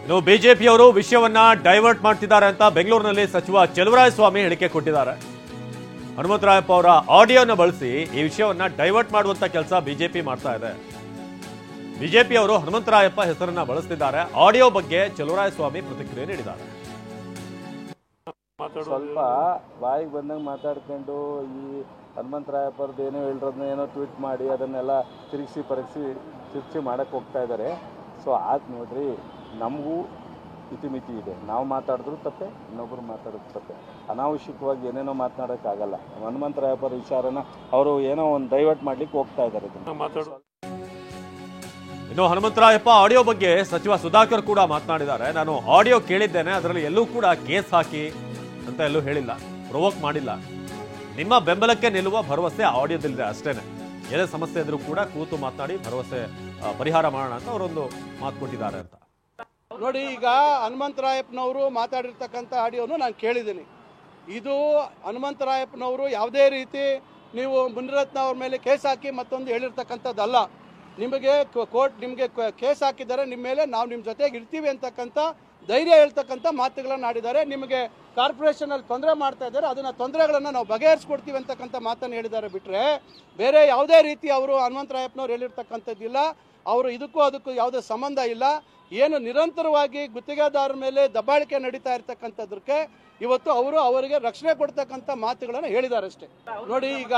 ಇನ್ನು ಬಿಜೆಪಿಯವರು ವಿಷಯವನ್ನ ಡೈವರ್ಟ್ ಮಾಡ್ತಿದ್ದಾರೆ ಅಂತ ಬೆಂಗಳೂರಿನಲ್ಲಿ ಸಚಿವ ಚಲುವರಾಯಸ್ವಾಮಿ ಹೇಳಿಕೆ ಕೊಟ್ಟಿದ್ದಾರೆ. ಹನುಮಂತರಾಯಪ್ಪ ಅವರ ಆಡಿಯೋನ ಬಳಸಿ ಈ ವಿಷಯವನ್ನ ಡೈವರ್ಟ್ ಮಾಡುವಂತ ಕೆಲಸ ಬಿಜೆಪಿ ಮಾಡ್ತಾ ಇದೆ. ಬಿಜೆಪಿಯವರು ಹನುಮಂತರಾಯಪ್ಪ ಹೆಸರನ್ನ ಬಳಸ್ತಿದ್ದಾರೆ. ಆಡಿಯೋ ಬಗ್ಗೆ ಚಲುವರಾಯಸ್ವಾಮಿ ಪ್ರತಿಕ್ರಿಯೆ ನೀಡಿದ್ದಾರೆ. ಸ್ವಲ್ಪ ಬಾಯಿಗೆ ಬಂದಂಗೆ ಮಾತಾಡ್ಕೊಂಡು ಈ ಹನುಮಂತರಾಯಪ್ಪರದ್ದು ಏನೋ ಹೇಳಿರೋದನ್ನ ಏನೋ ಟ್ವೀಟ್ ಮಾಡಿ ಅದನ್ನೆಲ್ಲ ತಿರುಗಿಸಿ ಪರೀಕ್ಷಿ ಚರ್ಚೆ ಮಾಡೋಕ್ಕೆ ಹೋಗ್ತಾ ಇದ್ದಾರೆ. ಸೊ ಆಯ್ತು ನೋಡ್ರಿ, ನಮಗೂ ಇತಿಮಿತಿ ಇದೆ. ನಾವು ಮಾತಾಡಿದ್ರು ತಪ್ಪೆ, ಇನ್ನೊಬ್ಬರು ಮಾತಾಡೋದು ತಪ್ಪೆ. ಅನಾವಶ್ಯಕವಾಗಿ ಏನೇನೋ ಮಾತನಾಡೋಕ್ಕಾಗಲ್ಲ. ಹನುಮಂತರಾಯಪ್ಪರ ವಿಚಾರನ ಅವರು ಏನೋ ಒಂದು ಡೈವರ್ಟ್ ಮಾಡ್ಲಿಕ್ಕೆ ಹೋಗ್ತಾ ಇದ್ದಾರೆ. ಇನ್ನು ಹನುಮಂತರಾಯಪ್ಪ ಆಡಿಯೋ ಬಗ್ಗೆ ಸಚಿವ ಸುಧಾಕರ್ ಕೂಡ ಮಾತನಾಡಿದ್ದಾರೆ. ನಾನು ಆಡಿಯೋ ಕೇಳಿದ್ದೇನೆ, ಅದರಲ್ಲಿ ಎಲ್ಲೂ ಕೂಡ ಕೇಸ್ ಹಾಕಿ ಅಂತ ಎಲ್ಲೂ ಹೇಳಿಲ್ಲ, ಪ್ರೊವೋಕ್ ಮಾಡಿಲ್ಲ. ನಿಮ್ಮ ಬೆಂಬಲಕ್ಕೆ ನಿಲ್ಲುವ ಭರವಸೆ ಆಡಿಯೋದಲ್ಲಿದೆ ಅಷ್ಟೇನೆ. ಏನೇ ಸಮಸ್ಯೆ ಇದ್ರೂ ಕೂಡ ಕೂತು ಮಾತನಾಡಿ ಭರವಸೆ ಪರಿಹಾರ ಮಾಡೋಣ ಅಂತ ಅವರೊಂದು ಮಾತು ಕೊಟ್ಟಿದ್ದಾರೆ ಅಂತ ನೋಡಿ. ಈಗ ಹನುಮಂತರಾಯಪ್ಪನವರು ಮಾತಾಡಿರ್ತಕ್ಕಂಥ ಆಡಿಯೋನು ನಾನು ಕೇಳಿದ್ದೀನಿ. ಇದು ಹನುಮಂತರಾಯಪ್ಪನವರು ಯಾವುದೇ ರೀತಿ ನೀವು ಮುನಿರತ್ನ ಅವ್ರ ಮೇಲೆ ಕೇಸ್ ಹಾಕಿ ಮತ್ತೊಂದು ಹೇಳಿರ್ತಕ್ಕಂಥದ್ದಲ್ಲ. ನಿಮಗೆ ಕೋರ್ಟ್ ನಿಮಗೆ ಕೇಸ್ ಹಾಕಿದ್ದಾರೆ, ನಿಮ್ಮ ಮೇಲೆ ನಾವು ನಿಮ್ಮ ಜೊತೆಗೆ ಇರ್ತೀವಿ ಅಂತಕ್ಕಂಥ ಧೈರ್ಯ ಹೇಳ್ತಕ್ಕಂಥ ಮಾತುಗಳನ್ನು ಆಡಿದ್ದಾರೆ. ನಿಮಗೆ ಕಾರ್ಪೊರೇಷನಲ್ಲಿ ತೊಂದರೆ ಮಾಡ್ತಾ ಇದ್ದಾರೆ, ಅದನ್ನು ತೊಂದರೆಗಳನ್ನು ನಾವು ಬಗೆಹರಿಸ್ಕೊಡ್ತೀವಿ ಅಂತಕ್ಕಂಥ ಮಾತನ್ನು ಹೇಳಿದ್ದಾರೆ. ಬಿಟ್ಟರೆ ಬೇರೆ ಯಾವುದೇ ರೀತಿ ಅವರು ಹನುಮಂತರಾಯಪ್ಪನವ್ರು ಹೇಳಿರ್ತಕ್ಕಂಥದ್ದಿಲ್ಲ. ಅವರು ಇದಕ್ಕೂ ಅದಕ್ಕೂ ಯಾವುದೇ ಸಂಬಂಧ ಇಲ್ಲ. ಏನು ನಿರಂತರವಾಗಿ ಗುತ್ತಿಗೆದಾರರ ಮೇಲೆ ದಬ್ಬಾಳಿಕೆ ನಡೀತಾ ಇರ್ತಕ್ಕಂಥದ್ದಕ್ಕೆ ಇವತ್ತು ಅವರು ಅವರಿಗೆ ರಕ್ಷಣೆ ಕೊಡ್ತಕ್ಕಂಥ ಮಾತುಗಳನ್ನು ಹೇಳಿದ್ದಾರೆ ಅಷ್ಟೇ. ನೋಡಿ, ಈಗ